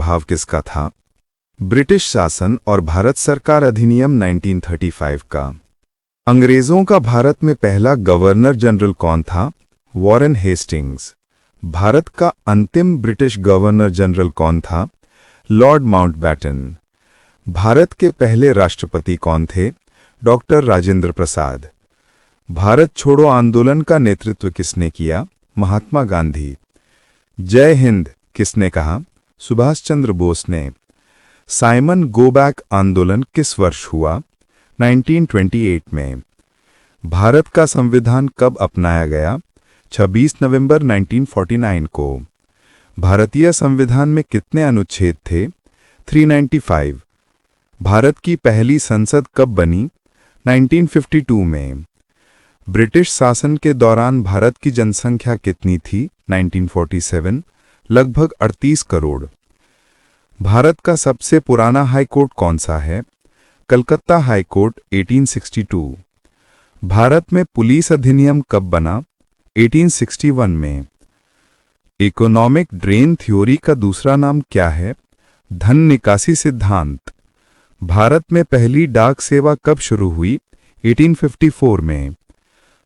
प्रभाव किसका था? ब्रिटिश शासन और भारत सरकार अधिनियम 1935 का। अंग्रेजों का भारत में पहला गवर्नर जनरल कौन था? Warren Hastings. भारत का अंतिम ब्रिटिश गवर्नर जनरल कौन था? Lord Mountbatten. भारत के पहले राष्ट्रपति कौन थे? डॉक्टर राजेंद्र प्रसाद। भारत छोड़ो आंदोलन का नेतृत्व किसने किया? महात्मा गांधी। जय हिंद किसने कहा? सुभाष चंद्र बोस ने। साइमन गो बैक आंदोलन किस वर्ष हुआ? 1928 में। भारत का संविधान कब अपनाया गया? 26 नवंबर 1949 को। भारतीय संविधान में कितने अनुच्छेद थे? 395। भारत की पहली संसद कब बनी? 1952 में। ब्रिटिश शासन के दौरान भारत की जनसंख्या कितनी थी? 1947, लगभग 38 करोड़। भारत का सबसे पुराना हाईकोर्ट कौन सा है? कलकत्ता हाईकोर्ट 1862। भारत में पुलिस अधिनियम कब बना? 1861 में। इकोनॉमिक ड्रेन थ्योरी का दूसरा नाम क्या है? धन निकासी सिद्धांत। भारत में पहली डाक सेवा कब शुरू हुई? 1854 में।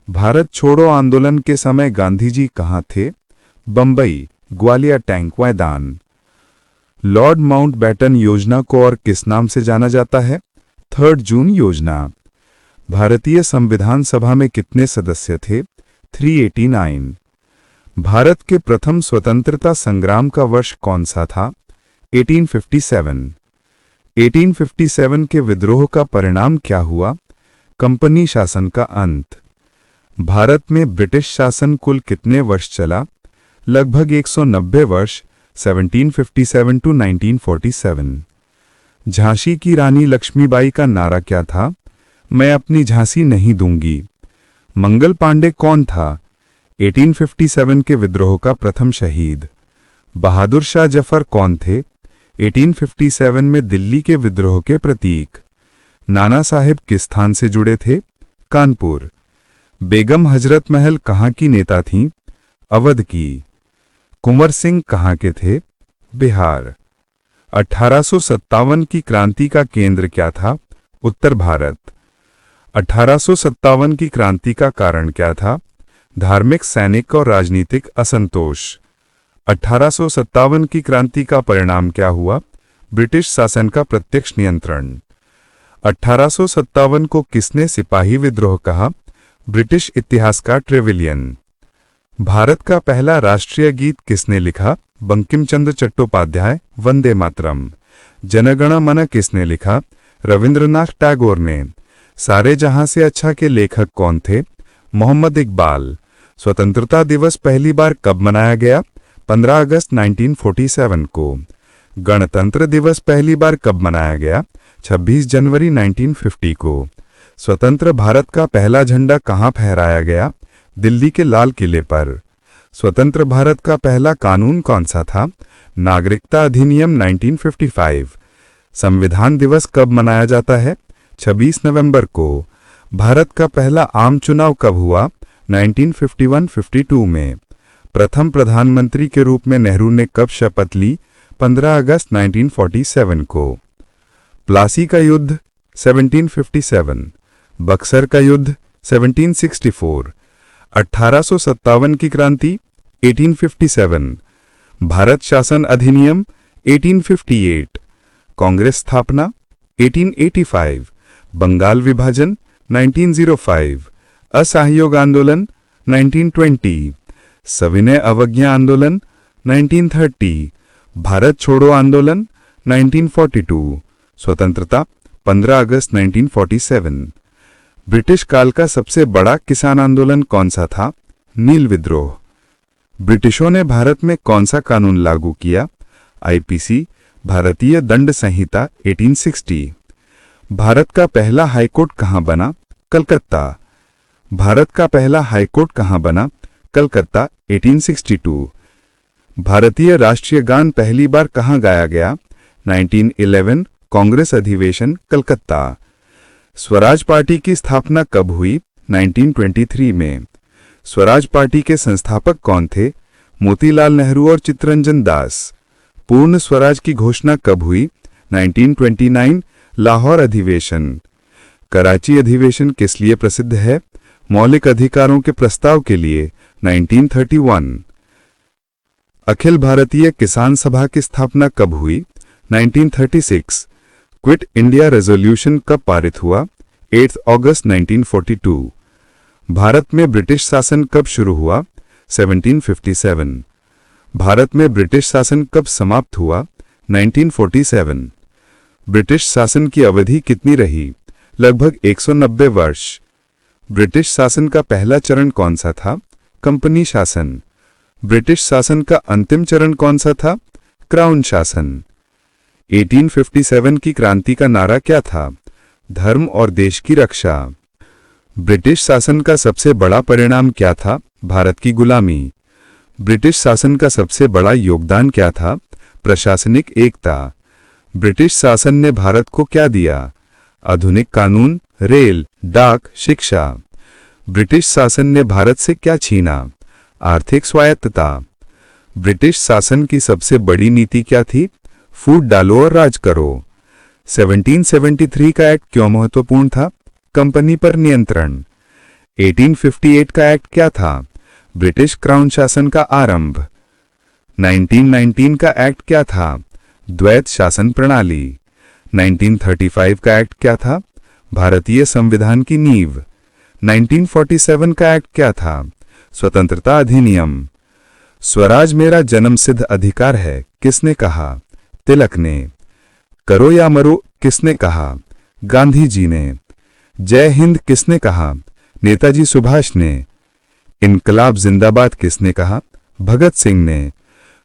भारत छोड़ो आंदोलन के समय गांधी जी कहाँ थे? बंबई, ग्वालियर टैंक मैदान। लॉर्ड माउंटबैटन योजना को और किस नाम से जाना जाता है? 3 जून योजना। भारतीय संविधान सभा में कितने सदस्य थे? 389। भारत के प्रथम स्वतंत्रता संग्राम का वर्ष कौन सा था? 1857। 1857 के विद्रोह का परिणाम क्या हुआ? कंपनी शासन का अंत। भारत में ब्रिटिश शासन कुल कितने वर्ष चला? लगभग 190 वर्ष, 1757 टू 1947। झांसी की रानी लक्ष्मीबाई का नारा क्या था? मैं अपनी झांसी नहीं दूंगी। मंगल पांडे कौन था? 1857 के विद्रोह का प्रथम शहीद। बहादुर शाह जफर कौन थे? 1857 में दिल्ली के विद्रोह के प्रतीक। नाना साहेब किस स्थान से जुड़े थे? कानपुर। बेगम हजरत महल कहाँ की नेता थीं? अवध की। कुंवर सिंह कहाँ के थे? बिहार। 1857 की क्रांति का केंद्र क्या था? उत्तर भारत। 1857 की क्रांति का कारण क्या था? धार्मिक, सैनिक और राजनीतिक असंतोष। 1857 की क्रांति का परिणाम क्या हुआ? ब्रिटिश शासन का प्रत्यक्ष नियंत्रण। 1857 को किसने सिपाही विद्रोह कहा? ब्रिटिश इतिहासकार ट्रेविलियन। भारत का पहला राष्ट्रीय गीत किसने लिखा? बंकिम चंद्र चट्टोपाध्याय। वंदे मातरम। जनगण मन किसने लिखा? रविंद्रनाथ टैगोर ने। सारे जहां से अच्छा के लेखक कौन थे? मोहम्मद इकबाल। स्वतंत्रता दिवस पहली बार कब मनाया गया? 15 अगस्त 1947 को। गणतंत्र दिवस पहली बार कब मनाया गया? 26 जनवरी 1950 को। स्वतंत्र भारत का पहला झंडा कहाँ फहराया गया? दिल्ली के लाल किले पर। स्वतंत्र भारत का पहला कानून कौन सा था? नागरिकता अधिनियम 1955। संविधान दिवस कब मनाया जाता है? 26 नवंबर को। भारत का पहला आम चुनाव कब हुआ? 1951-52 में। प्रथम प्रधानमंत्री के रूप में नेहरू ने कब शपथ ली? 15 अगस्त 1947 को। प्लासी का युद्ध 1757। बक्सर का युद्ध 1764। 1857 की क्रांति 1857। भारत शासन अधिनियम 1858। कांग्रेस स्थापना 1885। बंगाल विभाजन 1905। असहयोग आंदोलन 1920। सविनय अवज्ञा आंदोलन 1930। भारत छोड़ो आंदोलन 1942। स्वतंत्रता 15 अगस्त 1947। ब्रिटिश काल का सबसे बड़ा किसान आंदोलन कौन सा था? नील विद्रोह। ब्रिटिशों ने भारत में कौन सा कानून लागू किया? आईपीसी, भारतीय दंड संहिता 1860। भारत का पहला हाईकोर्ट कहां बना? कलकत्ता। भारत का पहला हाईकोर्ट कहां बना? कलकत्ता 1862। भारतीय राष्ट्रीय गान पहली बार कहां गाया गया? 1911 कांग्रेस अधिवेशन, कलकत्ता। स्वराज पार्टी की स्थापना कब हुई? 1923 में। स्वराज पार्टी के संस्थापक कौन थे? मोतीलाल नेहरू और चित्तरंजन दास। पूर्ण स्वराज की घोषणा कब हुई? 1929 लाहौर अधिवेशन। कराची अधिवेशन किस लिए प्रसिद्ध है? मौलिक अधिकारों के प्रस्ताव के लिए। 1931। अखिल भारतीय किसान सभा की स्थापना कब हुई? 1936। क्विट इंडिया रेजोल्यूशन कब पारित हुआ? 8 अगस्त 1942। भारत में ब्रिटिश शासन कब शुरू हुआ? 1757। भारत में ब्रिटिश शासन कब समाप्त हुआ? 1947। ब्रिटिश शासन की अवधि कितनी रही? लगभग 190 वर्ष। ब्रिटिश शासन का पहला चरण कौन सा था? कंपनी शासन। ब्रिटिश शासन का अंतिम चरण कौन सा था? क्राउन शासन। 1857 की क्रांति का नारा क्या था? धर्म और देश की रक्षा। ब्रिटिश शासन का सबसे बड़ा परिणाम क्या था? भारत की गुलामी। ब्रिटिश शासन का सबसे बड़ा योगदान क्या था? प्रशासनिक एकता। ब्रिटिश शासन ने भारत को क्या दिया? आधुनिक कानून, रेल, डाक, शिक्षा। ब्रिटिश शासन ने भारत से क्या छीना? आर्थिक स्वायत्तता। ब्रिटिश शासन की सबसे बड़ी नीति क्या थी? फूट डालो और राज करो। 1773 का एक्ट क्यों महत्वपूर्ण था? कंपनी पर नियंत्रण। 1858 का एक्ट क्या था? ब्रिटिश क्राउन शासन का आरंभ। 1919 का एक्ट क्या था? द्वैत शासन प्रणाली। 1935 का एक्ट क्या था? भारतीय संविधान की नींव। 1947 का एक्ट क्या था? स्वतंत्रता अधिनियम। स्वराज मेरा जन्मसिद्ध अधिकार है किसने कहा? तिलक ने। करो या मरो किसने कहा? गांधी जी ने। जय हिंद किसने कहा? नेताजी सुभाष ने। इनकलाब जिंदाबाद किसने कहा? भगत सिंह ने।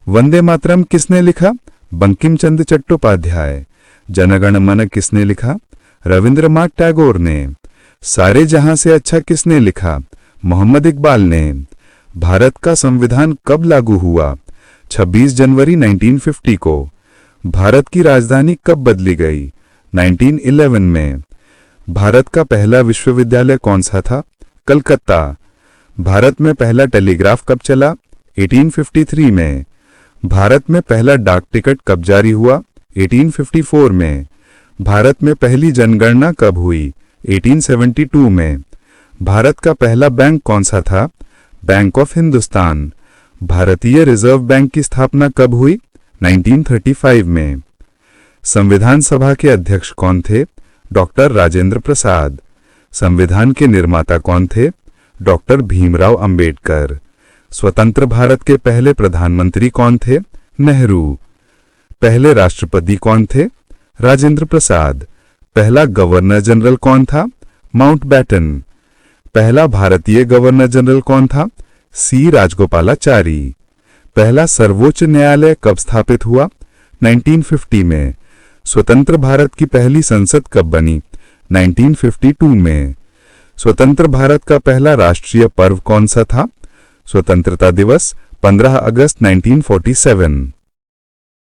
वंदे मातरम किसने लिखा? बंकिम चंद्र चट्टोपाध्याय। जनगण मन किसने लिखा? रविंद्रनाथ टैगोर ने। सारे जहां से अच्छा किसने लिखा? मोहम्मद इकबाल ने। भारत का संविधान कब लागू हुआ? 26 जनवरी 1950 को। भारत की राजधानी कब बदली गई? 1911 में। भारत का पहला विश्वविद्यालय कौन सा था? कलकत्ता। भारत में पहला टेलीग्राफ कब चला? 1853 में। भारत में पहला डाक टिकट कब जारी हुआ? 1854 में। भारत में पहली जनगणना कब हुई? 1872 में। भारत का पहला बैंक कौन सा था? Bank of Hindustan. भारतीय रिजर्व बैंक की स्थापना कब हुई? 1935 में। संविधान सभा के अध्यक्ष कौन थे? डॉक्टर राजेंद्र प्रसाद। संविधान के निर्माता कौन थे? डॉक्टर भीमराव अंबेडकर। स्वतंत्र भारत के पहले प्रधानमंत्री कौन थे? नेहरू। पहले राष्ट्रपति कौन थे? राजेंद्र प्रसाद। पहला गवर्नर जनरल कौन था? माउंटबेटन। पहला भारतीय गवर्नर जनरल कौन था? सी राजगोपालाचारी। पहला सर्वोच्च न्यायालय कब स्थापित हुआ? 1950 में। स्वतंत्र भारत की पहली संसद कब बनी? 1952 में। स्वतंत्र भारत का पहला राष्ट्रीय पर्व कौन सा था? स्वतंत्रता दिवस 15 अगस्त 1947।